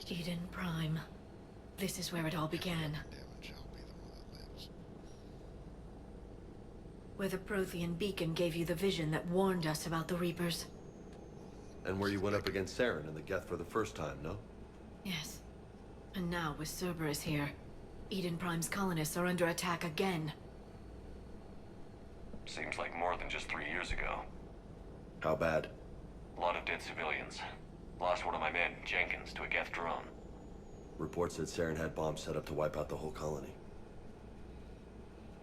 Eden Prime. This is where it all began. Where the Prothean beacon gave you the vision that warned us about the Reapers. And where you went up against Saren and the Geth for the first time, no? Yes. And now, with Cerberus here, Eden Prime's colonists are under attack again. Seems like more than just 3 years ago. How bad? A lot of dead civilians. Lost one of my men, Jenkins, to a Geth drone. Reports said Saren had bombs set up to wipe out the whole colony.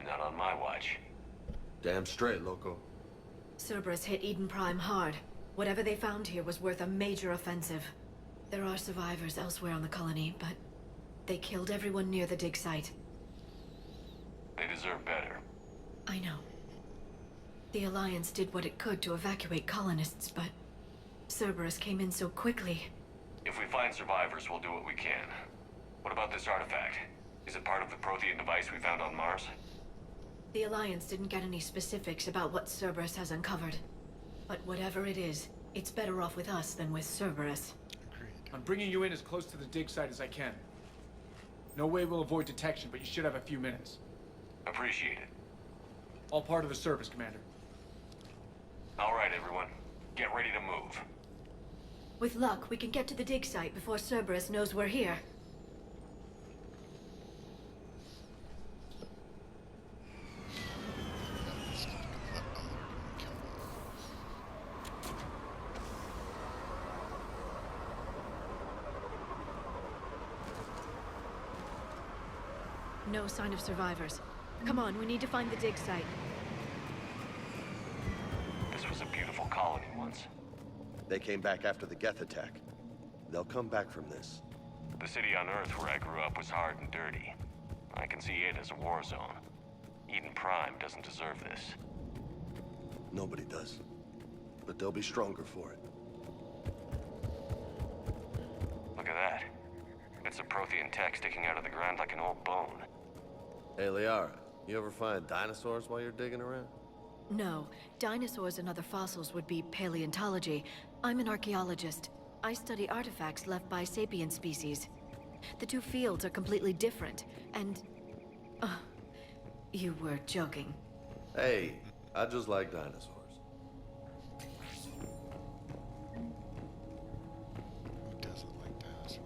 Not on my watch. Damn straight, loco. Cerberus hit Eden Prime hard. Whatever they found here was worth a major offensive. There are survivors elsewhere on the colony, but they killed everyone near the dig site. They deserve better. I know. The Alliance did what it could to evacuate colonists, but Cerberus came in so quickly. If we find survivors, we'll do what we can. What about this artifact? Is it part of the Prothean device we found on Mars? The Alliance didn't get any specifics about what Cerberus has uncovered. But whatever it is, it's better off with us than with Cerberus. I'm bringing you in as close to the dig site as I can. No way we'll avoid detection, but you should have a few minutes. Appreciate it. All part of the service, Commander. All right, everyone. Get ready to move. With luck, we can get to the dig site before Cerberus knows we're here. No sign of survivors. Come on, we need to find the dig site. This was a beautiful colony once. They came back after the Geth attack. They'll come back from this. The city on Earth where I grew up was hard and dirty. I can see it as a war zone. Eden Prime doesn't deserve this. Nobody does. But they'll be stronger for it. Look at that. Bits of Prothean tech sticking out of the ground like an old bone. Hey, Liara, you ever find dinosaurs while you're digging around? No, dinosaurs and other fossils would be paleontology. I'm an archaeologist. I study artifacts left by sapient species. The two fields are completely different, and... you were joking. Hey, I just like dinosaurs. Who doesn't like dinosaurs?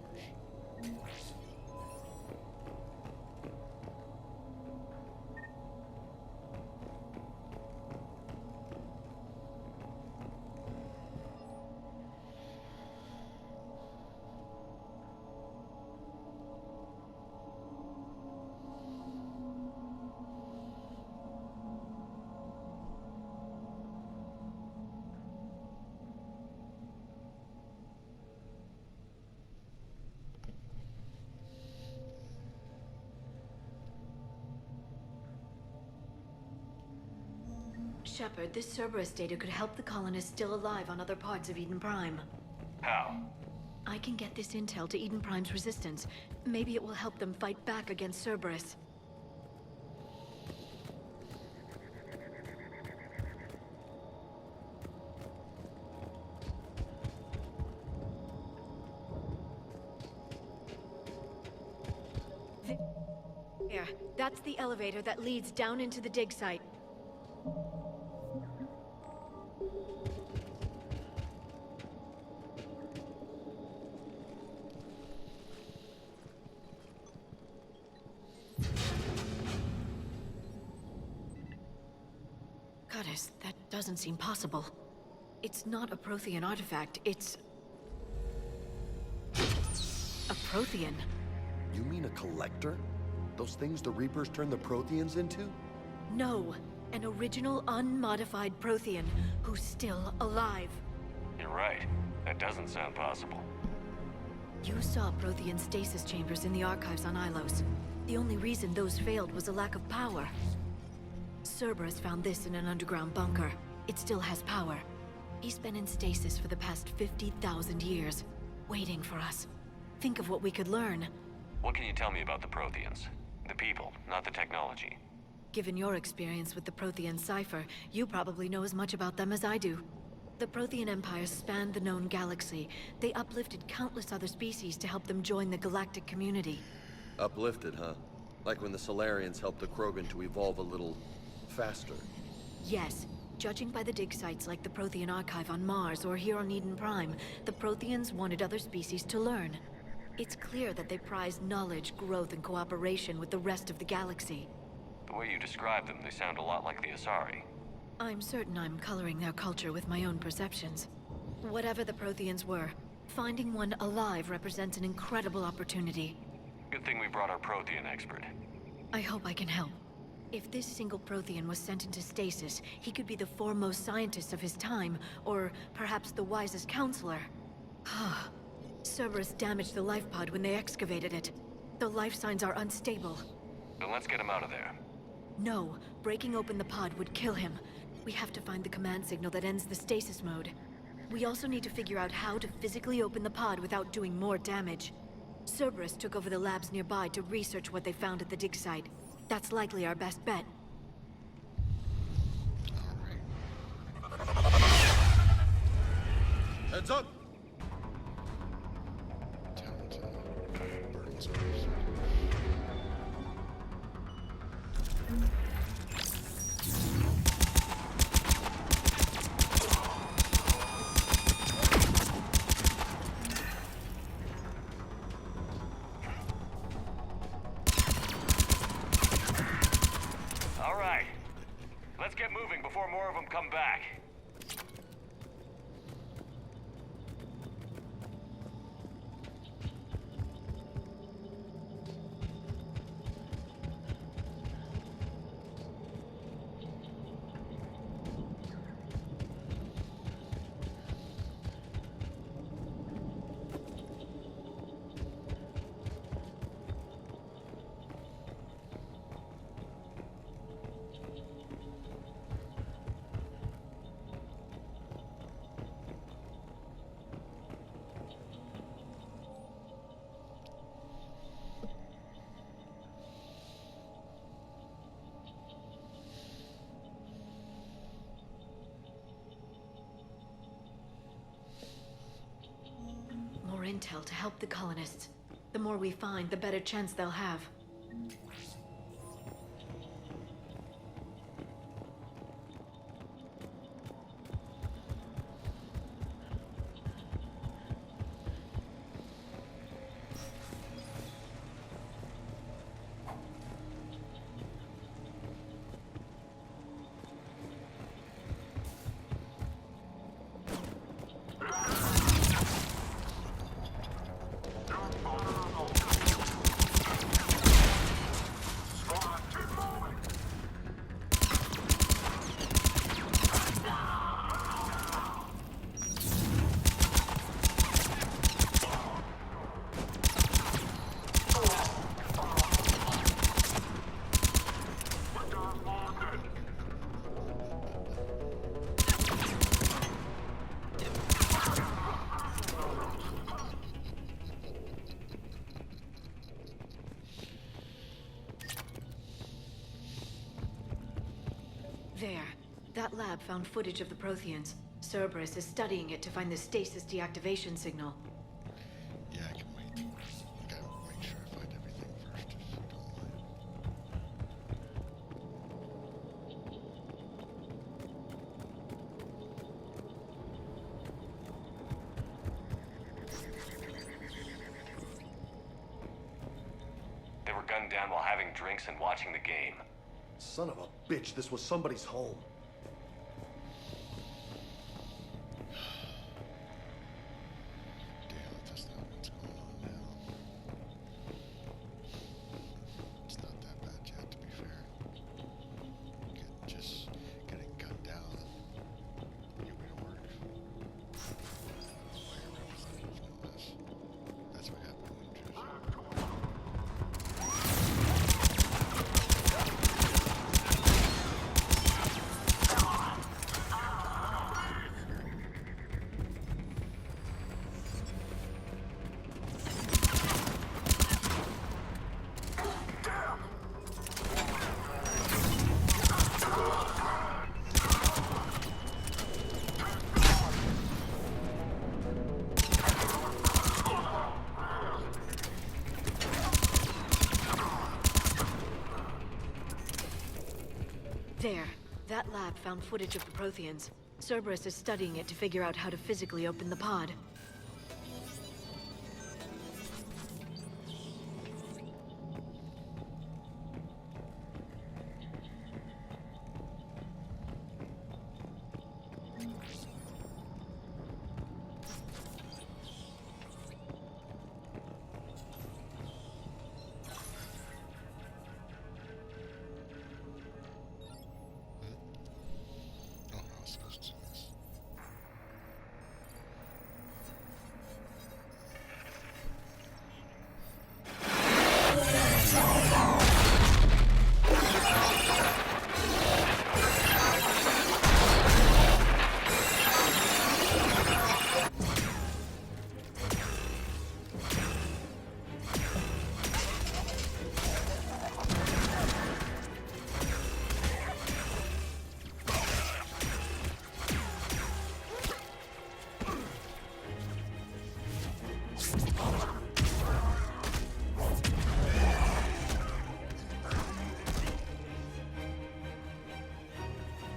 Shepard, this Cerberus data could help the colonists still alive on other parts of Eden Prime. How? I can get this intel to Eden Prime's resistance. Maybe it will help them fight back against Cerberus. There. That's the elevator that leads down into the dig site. Goddess, that doesn't seem possible. It's not a Prothean artifact, it's... a Prothean. You mean a collector? Those things the Reapers turned the Protheans into? No, an original unmodified Prothean who's still alive. You're right. That doesn't sound possible. You saw Prothean stasis chambers in the archives on Ilos. The only reason those failed was a lack of power. Cerberus found this in an underground bunker. It still has power. He's been in stasis for the past 50,000 years, waiting for us. Think of what we could learn. What can you tell me about the Protheans? The people, not the technology. Given your experience with the Prothean cipher, you probably know as much about them as I do. The Prothean Empire spanned the known galaxy. They uplifted countless other species to help them join the galactic community. Uplifted, huh? Like when the Solarians helped the Krogan to evolve a little faster. Yes. Judging by the dig sites like the Prothean Archive on Mars or here on Eden Prime, the Protheans wanted other species to learn. It's clear that they prize knowledge, growth, and cooperation with the rest of the galaxy. The way you describe them, they sound a lot like the Asari. I'm certain I'm coloring their culture with my own perceptions. Whatever the Protheans were, finding one alive represents an incredible opportunity. Good thing we brought our Prothean expert. I hope I can help. If this single Prothean was sent into stasis, he could be the foremost scientist of his time, or perhaps the wisest counselor. Cerberus damaged the life pod when they excavated it. The life signs are unstable. Then let's get him out of there. No, breaking open the pod would kill him. We have to find the command signal that ends the stasis mode. We also need to figure out how to physically open the pod without doing more damage. Cerberus took over the labs nearby to research what they found at the dig site. That's likely our best bet. Heads up! All right. Let's get moving before more of them come back. More intel to help the colonists. The more we find, the better chance they'll have. There. That lab found footage of the Protheans. Cerberus is studying it to find the stasis deactivation signal. Yeah, I can wait. I gotta make sure I find everything first, if you don't mind. They were gunned down while having drinks and watching the game. Son of a bitch, this was somebody's home. Damn, that's not what's going on now. It's not that bad yet, to be fair. Just getting gunned down. Your way to work. Why your representative know this? That's what happened in New Jersey. That lab found footage of the Protheans. Cerberus is studying it to figure out how to physically open the pod. Oh, I was supposed to miss.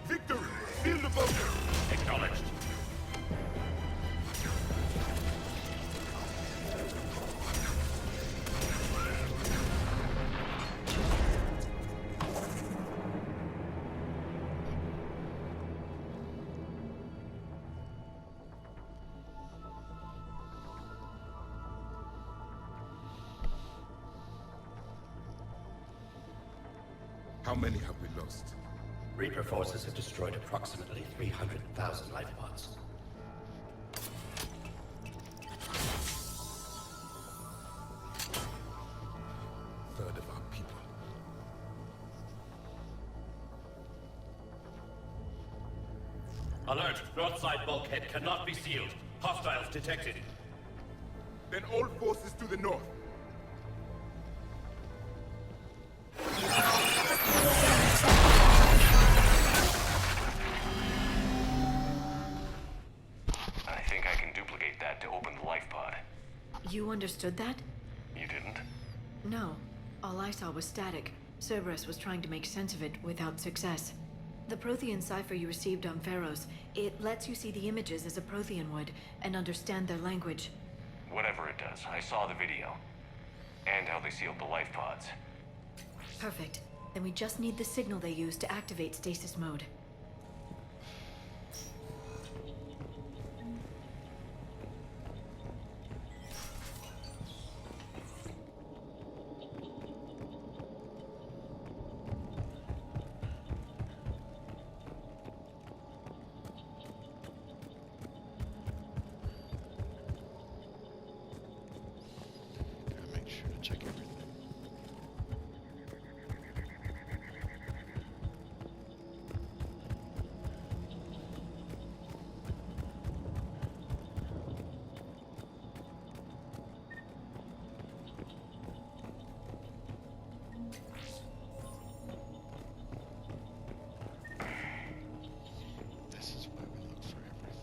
Victory! Seal the bunker! Acknowledged. How many have we lost? Reaper forces have destroyed approximately 300,000 life pods. Third of our people. Alert! North side bulkhead cannot be sealed. Hostiles detected. Then all forces to the north. I think I can duplicate that to open the life pod. You understood that? You didn't? No. All I saw was static. Cerberus was trying to make sense of it without success. The Prothean cipher you received on Pharaohs, it lets you see the images as a Prothean would and understand their language. Whatever it does, I saw the video. And how they sealed the life pods. Perfect. Then we just need the signal they use to activate stasis mode. Gotta make sure to check everything. This is why we look for everything.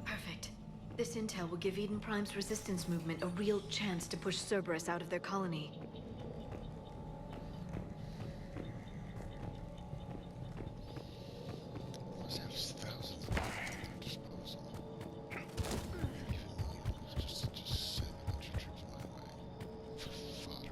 Perfect. This intel will give Eden Prime's resistance movement a real chance to push Cerberus out of their colony. Must have thousands of people at their disposal. Even more, just send a bunch of troops my way. For fodder.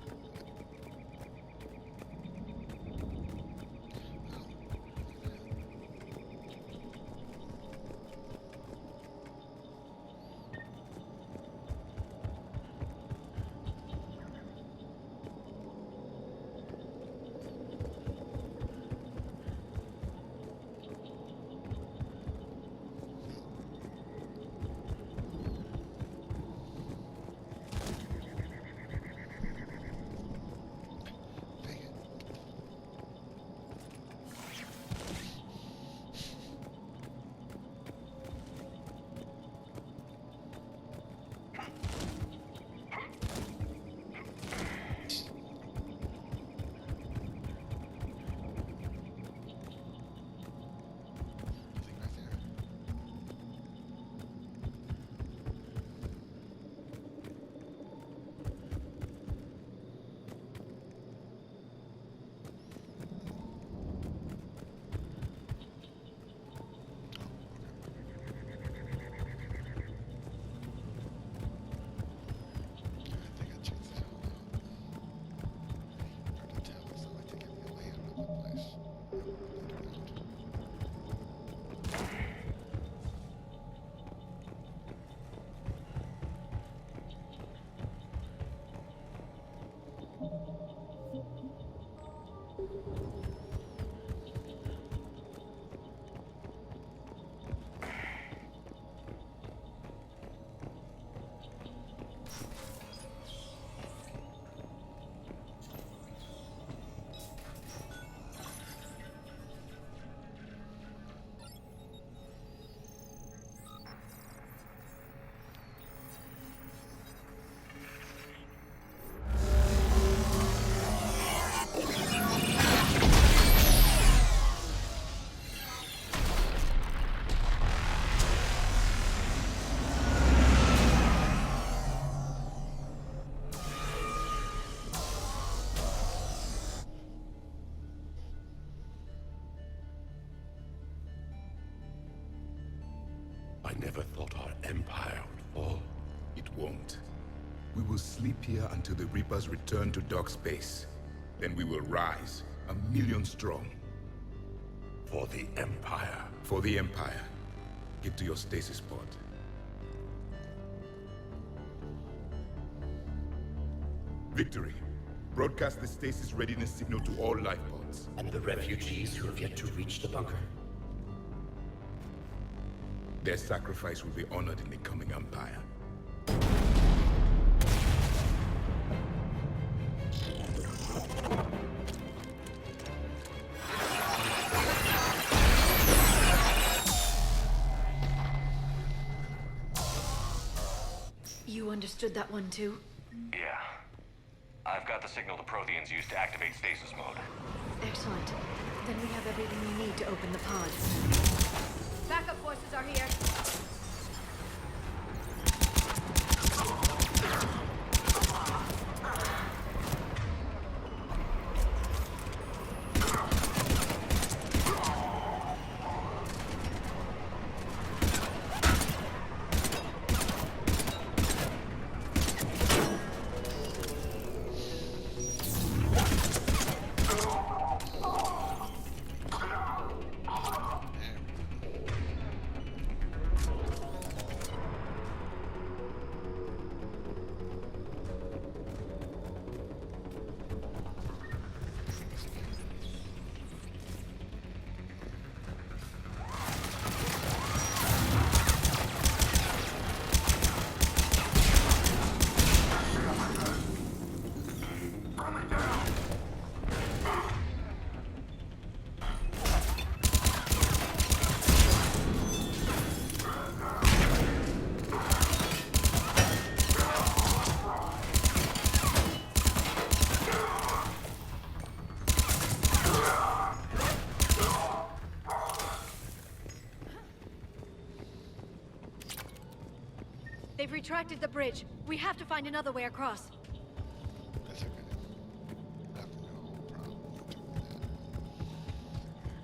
never thought our empire would fall. It won't. We will sleep here until the Reapers return to dark space. Then we will rise, 1,000,000 strong. For the Empire. For the Empire. Get to your stasis pod. Victory. Broadcast the stasis readiness signal to all life pods. And the refugees who have yet to reach the bunker. Their sacrifice will be honored in the coming Empire. You understood that one too? Yeah. I've got the signal the Protheans used to activate stasis mode. Excellent. Then we have everything we need to open the pod. Backup forces are here. They've retracted the bridge. We have to find another way across. That's okay. I have no problem doing that.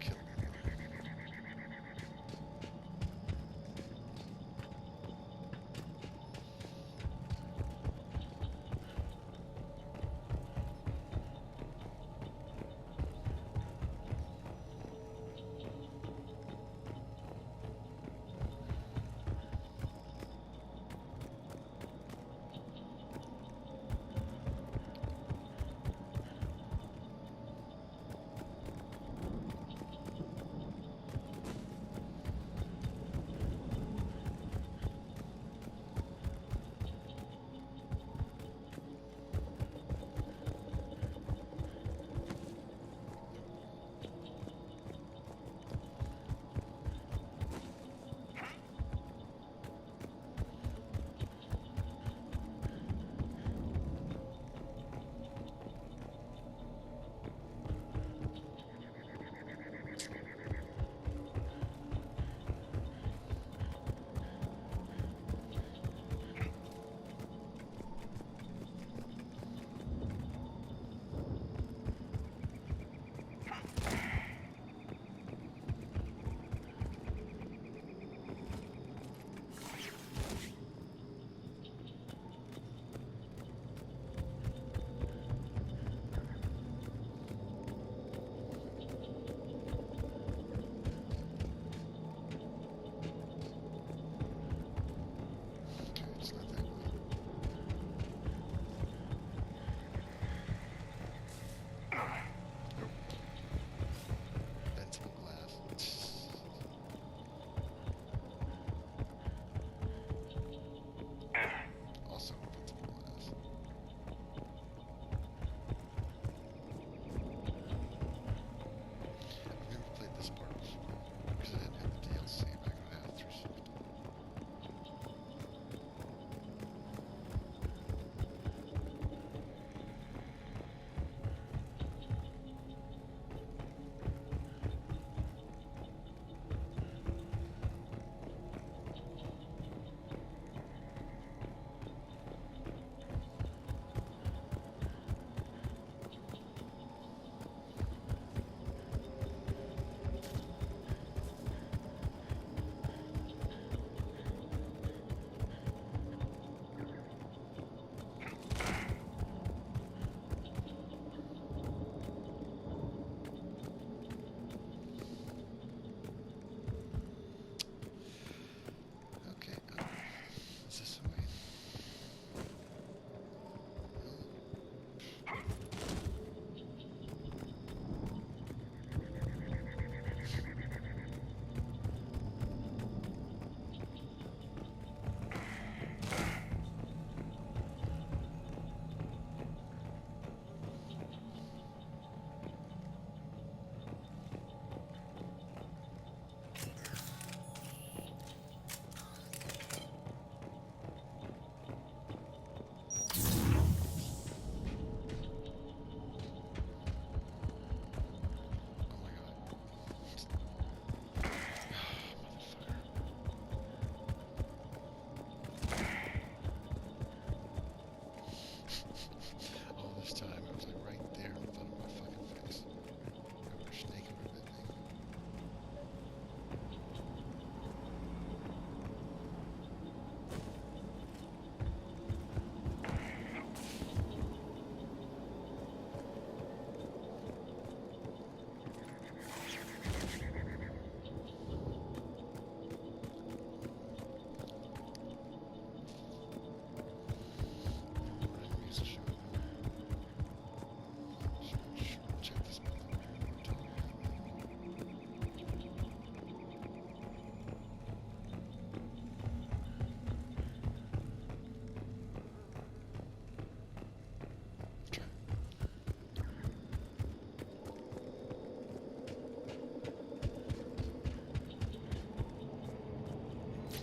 Kill me.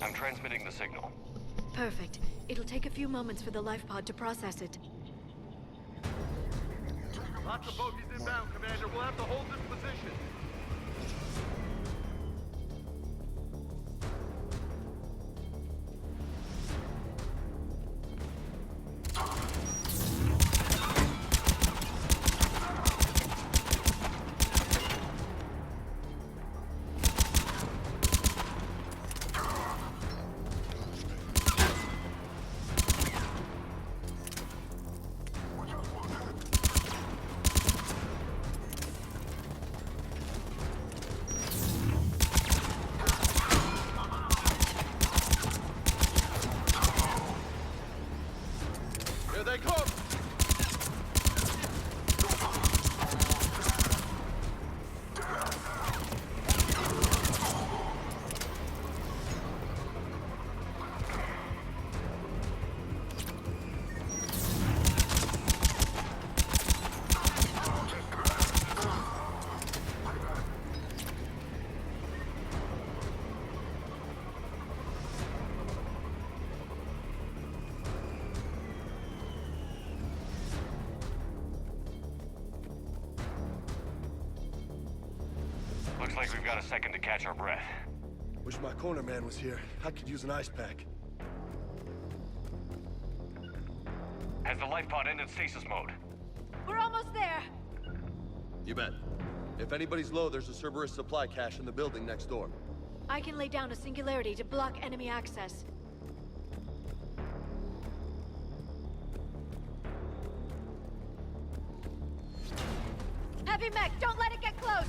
I'm transmitting the signal. Perfect. It'll take a few moments for the life pod to process it. Lots of bogies inbound, Commander. We'll have to hold this position. Here they come! Looks like we've got a second to catch our breath. Wish my corner man was here. I could use an ice pack. Has the life pod ended stasis mode? We're almost there. You bet. If anybody's low, there's a Cerberus supply cache in the building next door. I can lay down a singularity to block enemy access. Heavy mech, don't let it get close.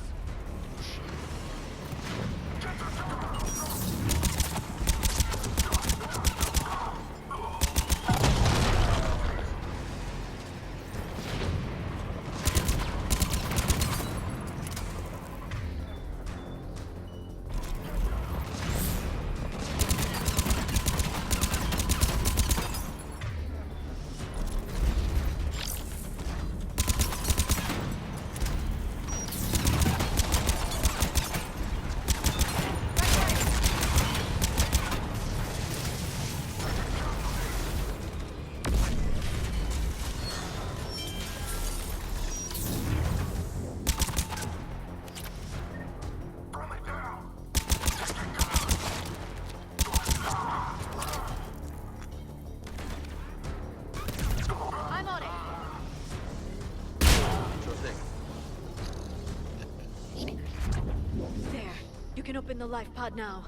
I'm on it. Sure thing. There. You can open the life pod now.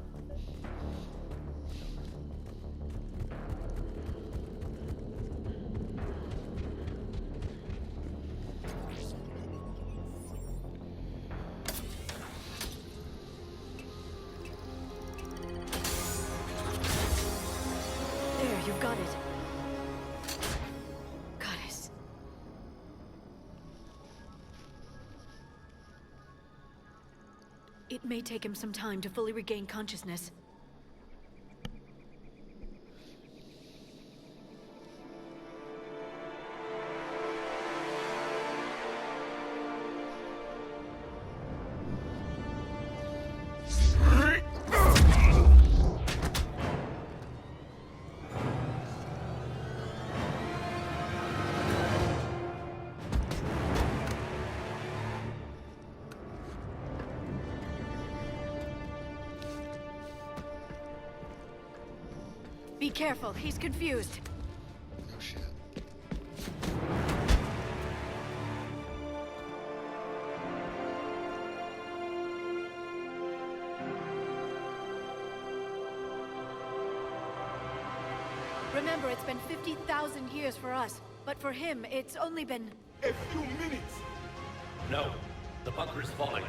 There, you've got it. Goddess. It may take him some time to fully regain consciousness. Be careful, he's confused. No shit. Remember, it's been 50,000 years for us, but for him, it's only been... A few minutes! No. The bunker is falling.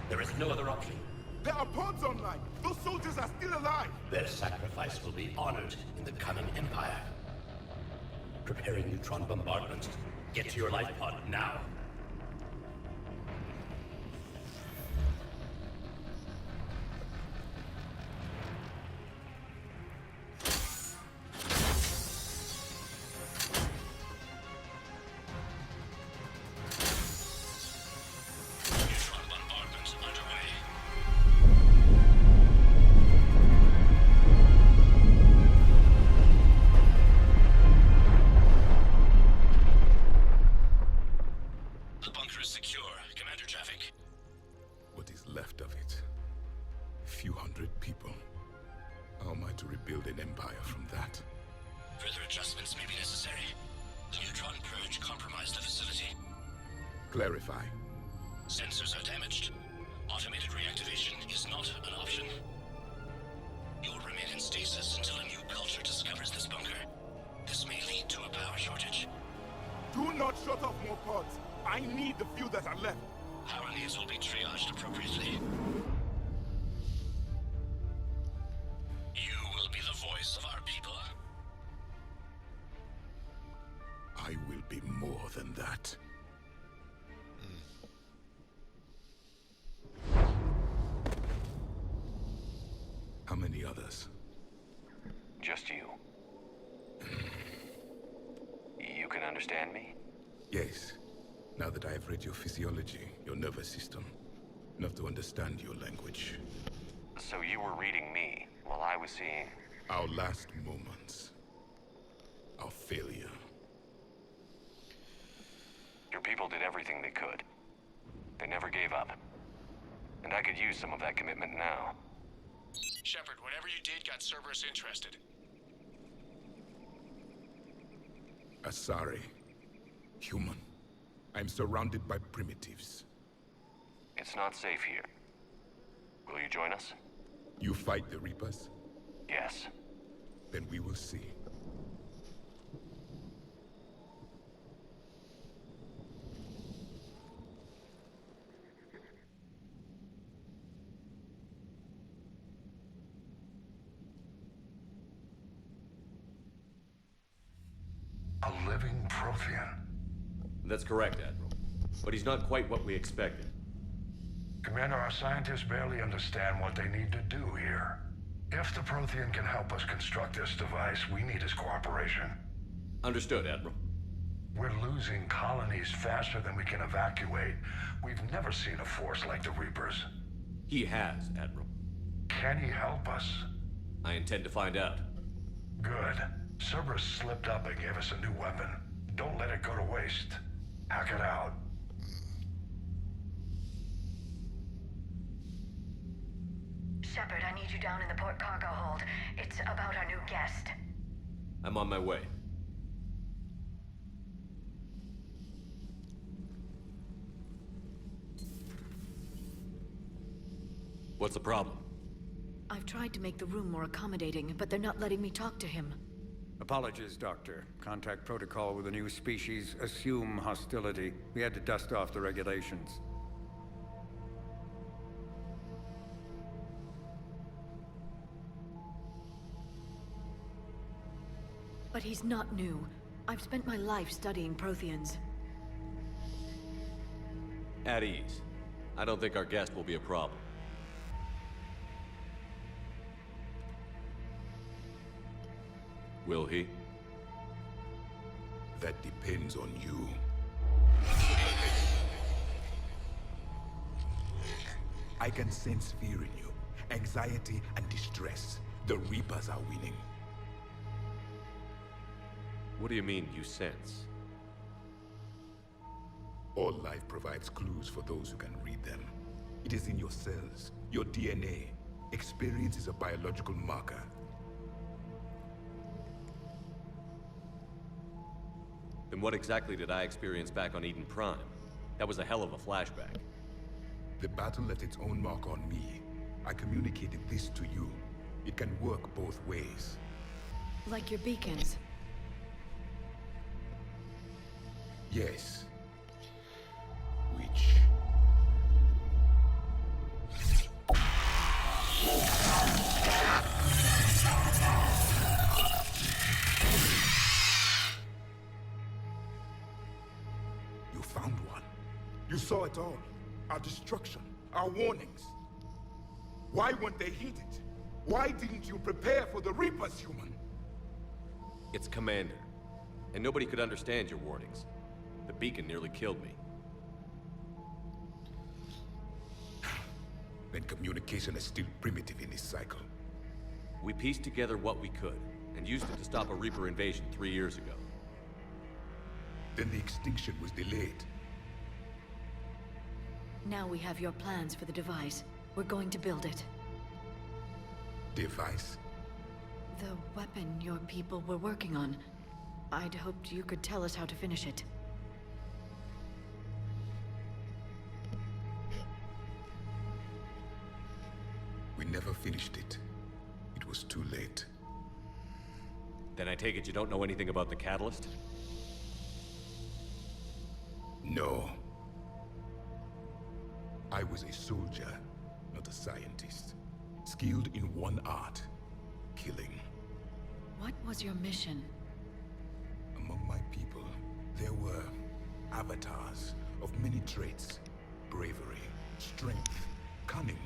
There is no other option. There are pods online! Those soldiers are still alive! Their sacrifice will be honored in the coming Empire. Preparing neutron bombardment. Get to your life pod now. Neutron bombardment underway. compromised the facility. Clarify. Sensors are damaged. Automated reactivation is not an option. You'll remain in stasis until a new culture discovers this bunker. This may lead to a power shortage. Do not shut off more pods. I need the few that are left. Power needs will be triaged appropriately. You will be the voice of our people. I will be more than that. How many others? Just you. You can understand me? Yes. Now that I have read your physiology, your nervous system, enough to understand your language. So you were reading me while I was seeing... Our last moments. Our failure. Your people did everything they could. They never gave up. And I could use some of that commitment now. Shepard, whatever you did got Cerberus interested. Asari. Human. I'm surrounded by primitives. It's not safe here. Will you join us? You fight the Reapers? Yes. Then we will see. A living Prothean. That's correct, Admiral. But he's not quite what we expected. Commander, our scientists barely understand what they need to do here. If the Prothean can help us construct this device, we need his cooperation. Understood, Admiral. We're losing colonies faster than we can evacuate. We've never seen a force like the Reapers. He has, Admiral. Can he help us? I intend to find out. Good. Cerberus slipped up and gave us a new weapon. Don't let it go to waste. Hack it out. Shepard, I need you down in the port cargo hold. It's about our new guest. I'm on my way. What's the problem? I've tried to make the room more accommodating, but they're not letting me talk to him. Apologies, Doctor. Contact protocol with a new species. Assume hostility. We had to dust off the regulations. But he's not new. I've spent my life studying Protheans. At ease. I don't think our guest will be a problem. Will he? That depends on you. I can sense fear in you, anxiety and distress. The Reapers are winning. What do you mean, you sense? All life provides clues for those who can read them. It is in your cells, your DNA. Experience is a biological marker. Then what exactly did I experience back on Eden Prime? That was a hell of a flashback. The battle left its own mark on me. I communicated this to you. It can work both ways. Like your beacons. Yes. Which... You found one. You saw it all. Our destruction, our warnings. Why weren't they heeded? Why didn't you prepare for the Reapers, human? It's Commander. And nobody could understand your warnings. The beacon nearly killed me. Then communication is still primitive in this cycle. We pieced together what we could, and used it to stop a Reaper invasion 3 years ago. Then the extinction was delayed. Now we have your plans for the device. We're going to build it. Device? The weapon your people were working on. I'd hoped you could tell us how to finish it. unleashed it, it was too late. Then I take it you don't know anything about the catalyst? No. I was a soldier, not a scientist. Skilled in one art, killing. What was your mission? Among my people, there were avatars of many traits. Bravery, strength, cunning.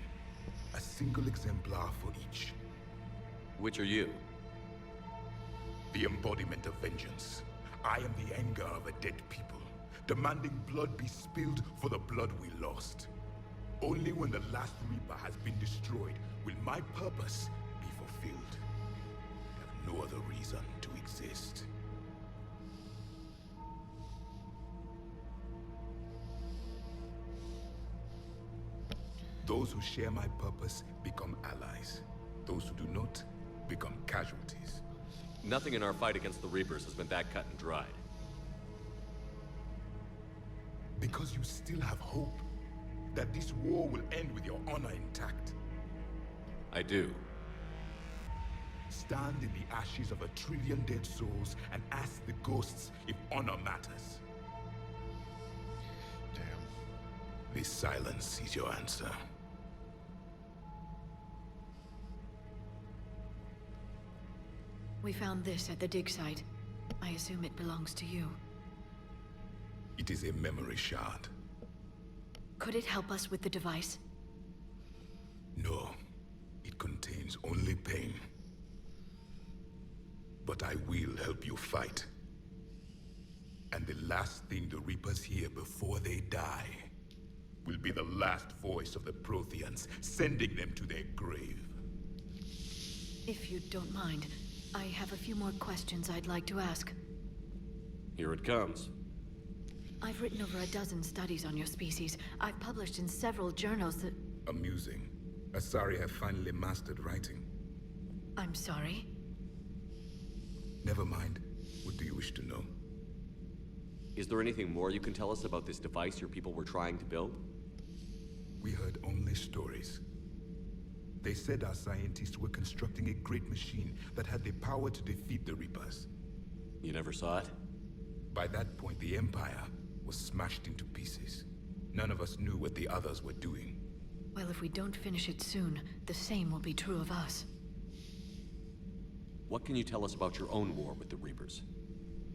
A single exemplar for each. Which are you? The embodiment of vengeance. I am the anger of a dead people, demanding blood be spilled for the blood we lost. Only when the last Reaper has been destroyed will my purpose be fulfilled. I have no other reason to exist. Those who share my purpose become allies. Those who do not become casualties. Nothing in our fight against the Reapers has been that cut and dried. Because you still have hope that this war will end with your honor intact. I do. Stand in the ashes of 1 trillion dead souls and ask the ghosts if honor matters. Damn. This silence is your answer. We found this at the dig site. I assume it belongs to you. It is a memory shard. Could it help us with the device? No. It contains only pain. But I will help you fight. And the last thing the Reapers hear before they die will be the last voice of the Protheans, sending them to their grave. If you don't mind, I have a few more questions I'd like to ask. Here it comes. I've written over a dozen studies on your species. I've published in several journals that... Amusing. Asari have finally mastered writing. I'm sorry? Never mind. What do you wish to know? Is there anything more you can tell us about this device your people were trying to build? We heard only stories. They said our scientists were constructing a great machine that had the power to defeat the Reapers. You never saw it? By that point, the Empire was smashed into pieces. None of us knew what the others were doing. Well, if we don't finish it soon, the same will be true of us. What can you tell us about your own war with the Reapers?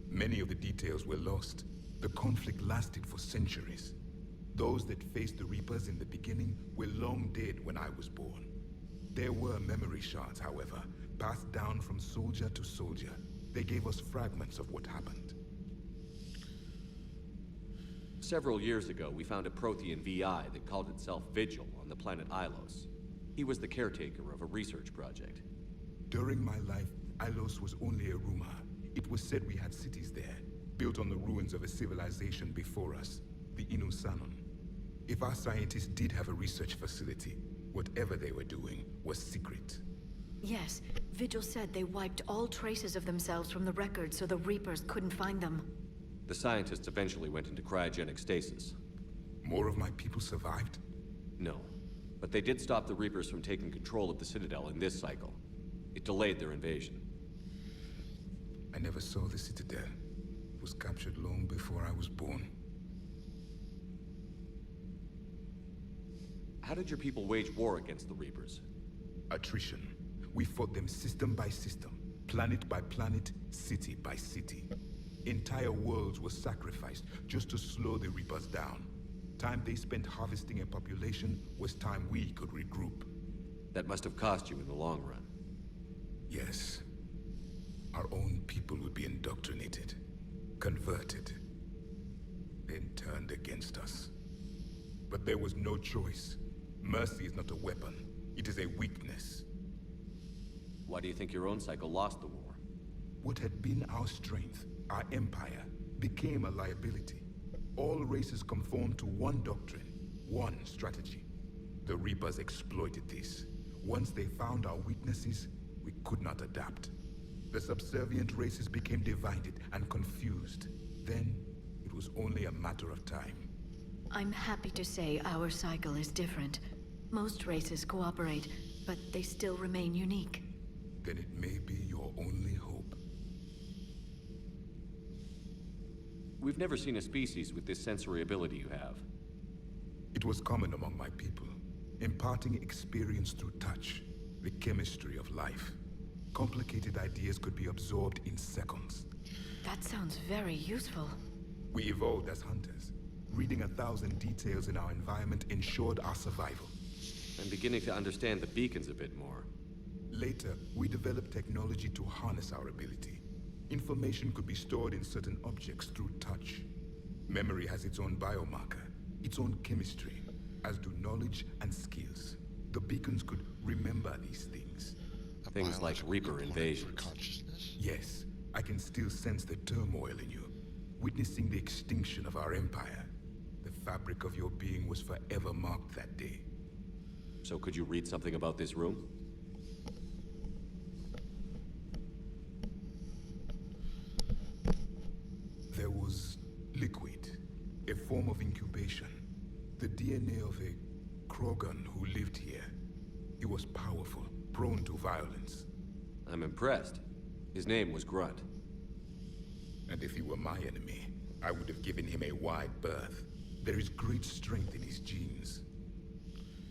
Many of the details were lost. The conflict lasted for centuries. Those that faced the Reapers in the beginning were long dead when I was born. There were memory shards, however, passed down from soldier to soldier. They gave us fragments of what happened. Several years ago, we found a Prothean VI that called itself Vigil on the planet Ilos. He was the caretaker of a research project. During my life, Ilos was only a rumor. It was said we had cities there, built on the ruins of a civilization before us, the Inusanon. If our scientists did have a research facility, whatever they were doing was secret. Yes, Vigil said they wiped all traces of themselves from the records so the Reapers couldn't find them. The scientists eventually went into cryogenic stasis. More of my people survived? No, but they did stop the Reapers from taking control of the Citadel in this cycle. It delayed their invasion. I never saw the Citadel. It was captured long before I was born. How did your people wage war against the Reapers? Attrition. We fought them system by system, planet by planet, city by city. Entire worlds were sacrificed just to slow the Reapers down. Time they spent harvesting a population was time we could regroup. That must have cost you in the long run. Yes. Our own people would be indoctrinated, converted, then turned against us. But there was no choice. Mercy is not a weapon. It is a weakness. Why do you think your own cycle lost the war? What had been our strength, our empire, became a liability. All races conformed to one doctrine, one strategy. The Reapers exploited this. Once they found our weaknesses, we could not adapt. The subservient races became divided and confused. Then, it was only a matter of time. I'm happy to say our cycle is different. Most races cooperate, but they still remain unique. Then it may be your only hope. We've never seen a species with this sensory ability you have. It was common among my people, imparting experience through touch, the chemistry of life. Complicated ideas could be absorbed in seconds. That sounds very useful. We evolved as hunters. Reading 1,000 details in our environment ensured our survival. I'm beginning to understand the beacons a bit more. Later, we developed technology to harness our ability. Information could be stored in certain objects through touch. Memory has its own biomarker, its own chemistry, as do knowledge and skills. The beacons could remember these things. Things like Reaper invasions. Yes, I can still sense the turmoil in you, witnessing the extinction of our empire. The fabric of your being was forever marked that day. So could you read something about this room? There was liquid, a form of incubation. The DNA of a Krogan who lived here. He was powerful, prone to violence. I'm impressed. His name was Grunt. And if he were my enemy, I would have given him a wide berth. There is great strength in his genes.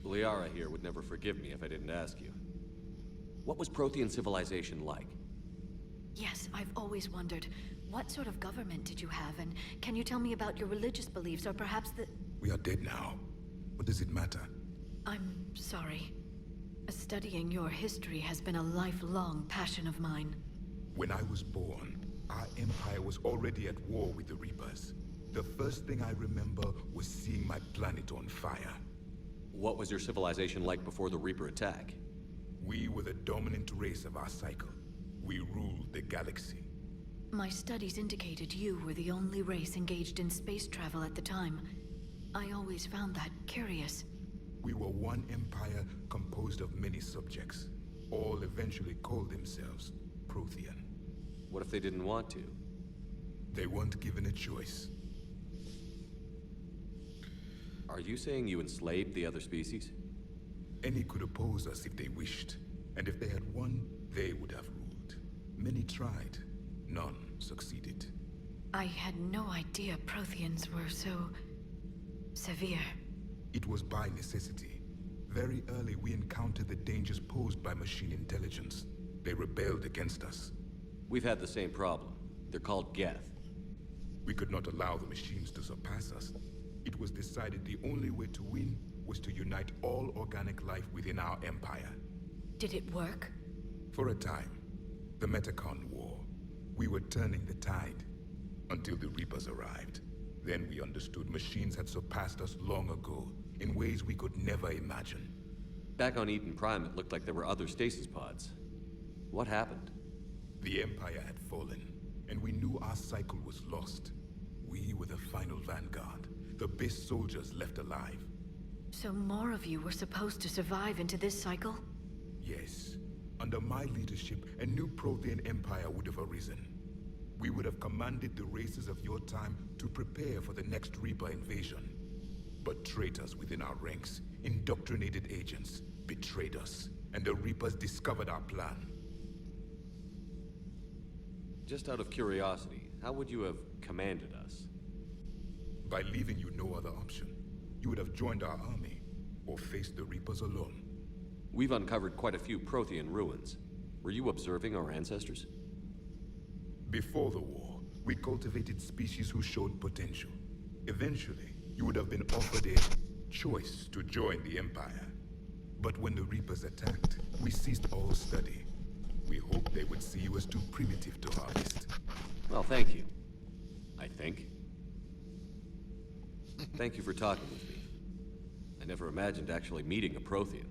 Liara here would never forgive me if I didn't ask you. What was Prothean civilization like? Yes, I've always wondered, what sort of government did you have, and can you tell me about your religious beliefs, or perhaps the... We are dead now. What does it matter? I'm sorry. Studying your history has been a lifelong passion of mine. When I was born, our empire was already at war with the Reapers. The first thing I remember was seeing my planet on fire. What was your civilization like before the Reaper attack? We were the dominant race of our cycle. We ruled the galaxy. My studies indicated you were the only race engaged in space travel at the time. I always found that curious. We were one empire composed of many subjects. All eventually called themselves Prothean. What if they didn't want to? They weren't given a choice. Are you saying you enslaved the other species? Any could oppose us if they wished. And if they had won, they would have ruled. Many tried. None succeeded. I had no idea Protheans were so... severe. It was by necessity. Very early we encountered the dangers posed by machine intelligence. They rebelled against us. We've had the same problem. They're called Geth. We could not allow the machines to surpass us. It was decided the only way to win was to unite all organic life within our empire. Did it work? For a time. The Metacon War. We were turning the tide. Until the Reapers arrived. Then we understood machines had surpassed us long ago, in ways we could never imagine. Back on Eden Prime, it looked like there were other stasis pods. What happened? The Empire had fallen, and we knew our cycle was lost. We were the final vanguard, the best soldiers left alive. So more of you were supposed to survive into this cycle? Yes. Under my leadership, a new Prothean empire would have arisen. We would have commanded the races of your time to prepare for the next Reaper invasion. But traitors within our ranks, indoctrinated agents, betrayed us, and the Reapers discovered our plan. Just out of curiosity, how would you have commanded us? By leaving you no other option. You would have joined our army, or faced the Reapers alone. We've uncovered quite a few Prothean ruins. Were you observing our ancestors? Before the war, we cultivated species who showed potential. Eventually, you would have been offered a choice to join the Empire. But when the Reapers attacked, we ceased all study. We hoped they would see you as too primitive to harvest. Well, thank you. I think. Thank you for talking with me. I never imagined actually meeting a Prothean.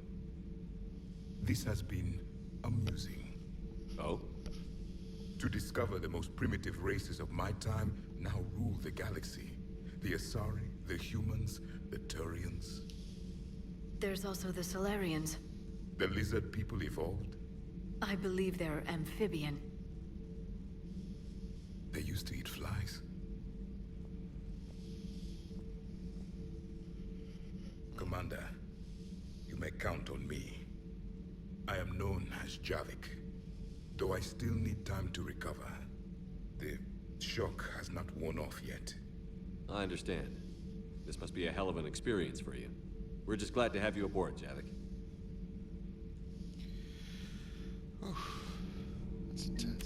This has been amusing. Oh? To discover the most primitive races of my time now rule the galaxy. The Asari, the humans, the Turians. There's also the Solarians. The lizard people evolved? I believe they're amphibian. They used to eat flies. Commander, you may count on me. I am known as Javik, though I still need time to recover. The shock has not worn off yet. I understand. This must be a hell of an experience for you. We're just glad to have you aboard, Javik. That's intense.